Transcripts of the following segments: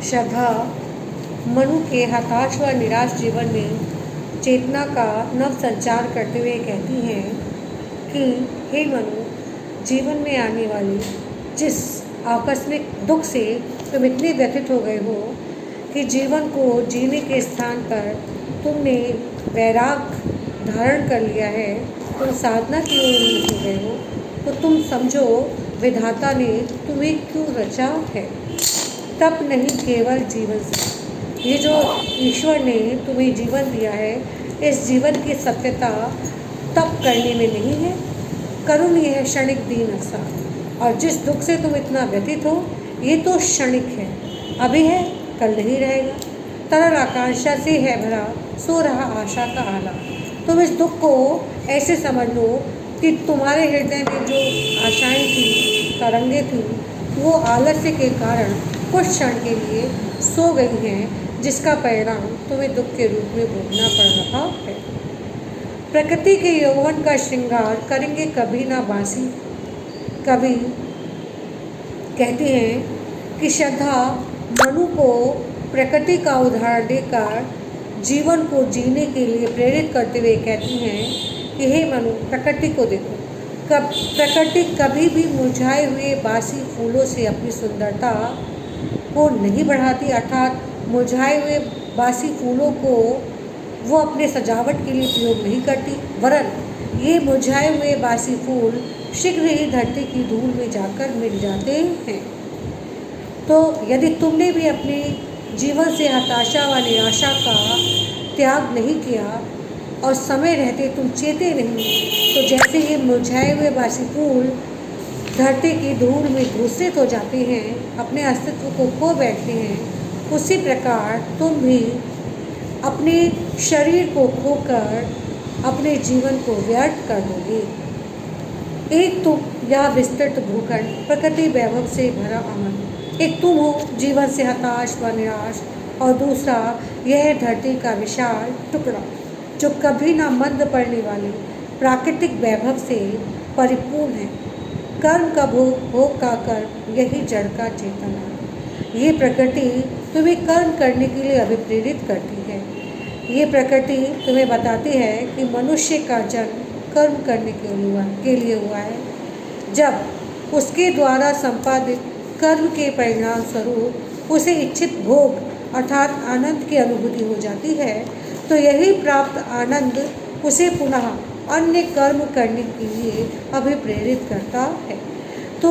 श्रद्धा मनु के हताश व निराश जीवन में चेतना का नव संचार करते हुए कहती हैं कि हे मनु, जीवन में आने वाली जिस आकस्मिक दुख से तुम इतने व्यथित हो गए हो कि जीवन को जीने के स्थान पर तुमने वैराग धारण कर लिया है, तुम साधना की ओर मुड़ गए हो, तो तुम समझो विधाता ने तुम्हें क्यों रचा है। तप नहीं केवल जीवन से, ये जो ईश्वर ने तुम्हें जीवन दिया है, इस जीवन की सत्यता तप करने में नहीं है। करुण यह है क्षणिक दीन अवसाद, और जिस दुख से तुम इतना व्यथित हो, ये तो क्षणिक है, अभी है, कल नहीं रहेगा। तरल आकांक्षा से है भरा, सो रहा आशा का आला। तुम इस दुख को ऐसे समझ लो कि तुम्हारे हृदय में जो आशाएं थी, तरंगें थी, वो आलस्य के कारण कुछ क्षण के लिए सो गई हैं, जिसका परिणाम तुम्हें दुख के रूप में भोगना पड़ रहा है। प्रकृति के यौवन का श्रृंगार करेंगे कभी ना बासी। कवि कहते हैं कि श्रद्धा मनु को प्रकृति का उदाहरण देकर जीवन को जीने के लिए प्रेरित करते हुए कहती हैं कि हे मनु, प्रकृति को देखो। प्रकृति कभी भी मुरझाए हुए बासी फूलों से अपनी सुंदरता को नहीं बढ़ाती, अर्थात मुरझाए हुए बासी फूलों को वो अपने सजावट के लिए प्रयोग नहीं करती, वरन ये मुरझाए हुए बासी फूल शीघ्र ही धरती की धूल में जाकर मिल जाते हैं। तो यदि तुमने भी अपने जीवन से हताशा व निराशा का त्याग नहीं किया और समय रहते तुम चेते नहीं, तो जैसे ये मुरझाए हुए बासी फूल धरती की धूल में घुसित हो जाते हैं, अपने अस्तित्व को खो बैठते हैं, उसी प्रकार तुम भी अपने शरीर को खोकर अपने जीवन को व्यर्थ कर दोगे। एक तुम या विस्तृत भूखंड प्रकृति वैभव से भरा अमन, एक तुम हो जीवन से हताश व निराश, और दूसरा यह धरती का विशाल टुकड़ा जो कभी ना मंद पड़ने वाले प्राकृतिक वैभव से परिपूर्ण है। कर्म का भोग, भोग का कर्म, यही जड़ का चेतन है। ये प्रकृति तुम्हें कर्म करने के लिए अभिप्रेरित करती है। ये प्रकृति तुम्हें बताती है कि मनुष्य का जन्म कर्म करने के लिए हुआ है। जब उसके द्वारा संपादित कर्म के परिणाम स्वरूप उसे इच्छित भोग अर्थात आनंद की अनुभूति हो जाती है, तो यही प्राप्त आनंद उसे पुनः अन्य कर्म करने के लिए अभिप्रेरित करता है। तो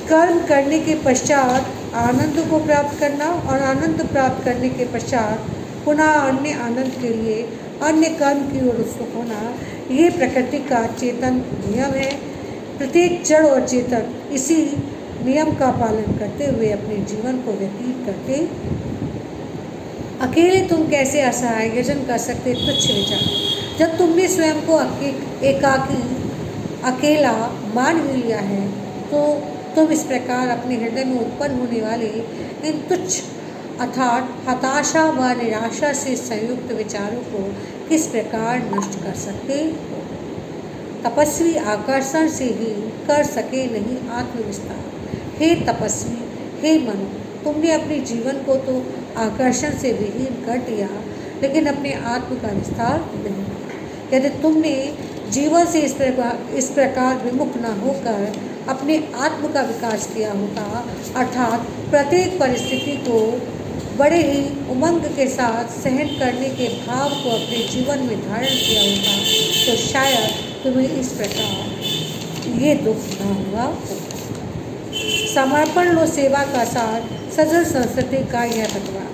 कर्म करने के पश्चात आनंद को प्राप्त करना और आनंद प्राप्त करने के पश्चात पुनः अन्य आनंद के लिए अन्य कर्म की ओर उत्सुक होना, ये प्रकृति का चेतन नियम है। प्रत्येक जड़ और चेतन इसी नियम का पालन करते हुए अपने जीवन को व्यतीत करते हैं। अकेले तुम कैसे असहाय यजन कर सकते तुच्छ विचार। जब तुमने स्वयं को एकाकी अकेला मान ही लिया है, तो तुम इस प्रकार अपने हृदय में उत्पन्न होने वाले इन तुच्छ अर्थात हताशा व निराशा से संयुक्त विचारों को किस प्रकार नष्ट कर सकते हो। तपस्वी आकर्षण से ही कर सके नहीं आत्मविस्तार। हे तपस्वी, हे मनु, तुमने अपने जीवन को तो आकर्षण से विहीन कर दिया, लेकिन अपने आत्म का विस्तार नहीं किया। यदि तुमने जीवन से इस प्रकार विमुख न होकर अपने आत्म का विकास किया होता, अर्थात प्रत्येक परिस्थिति को बड़े ही उमंग के साथ सहन करने के भाव को अपने जीवन में धारण किया होता, तो शायद तुम्हें इस प्रकार ये दुख न हुआ होता। समर्पण लो सेवा का सार, सजल संस्कृति का यह तत्वा।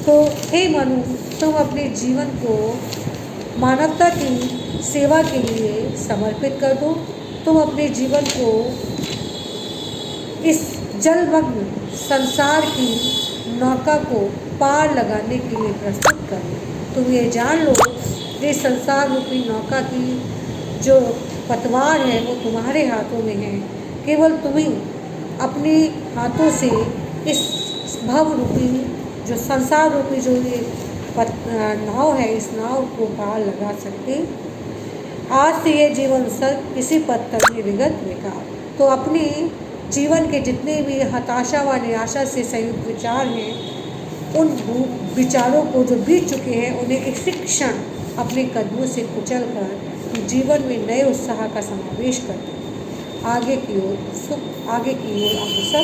तो हे मनु, तुम अपने जीवन को मानवता की सेवा के लिए समर्पित कर दो। तुम अपने जीवन को इस जलमग्न संसार की नौका को पार लगाने के लिए प्रस्तुत करो। तुम ये जान लो कि संसार रूपी नौका की जो पतवार है वो तुम्हारे हाथों में है। केवल तुम्ही अपने हाथों से इस भव रूपी जो संसार रूपी जो ये नाव है, इस नाव को पार लगा सकते। आज से ये जीवन सर्ग इसी पथ पर विगत विकार। तो अपने जीवन के जितने भी हताशा व निराशा से संयुक्त विचार हैं, उन विचारों को जो बीत चुके हैं उन्हें इसी क्षण अपने कदमों से कुचल कर जीवन में नए उत्साह का समावेश करते हैं। आगे की ओर अग्रसर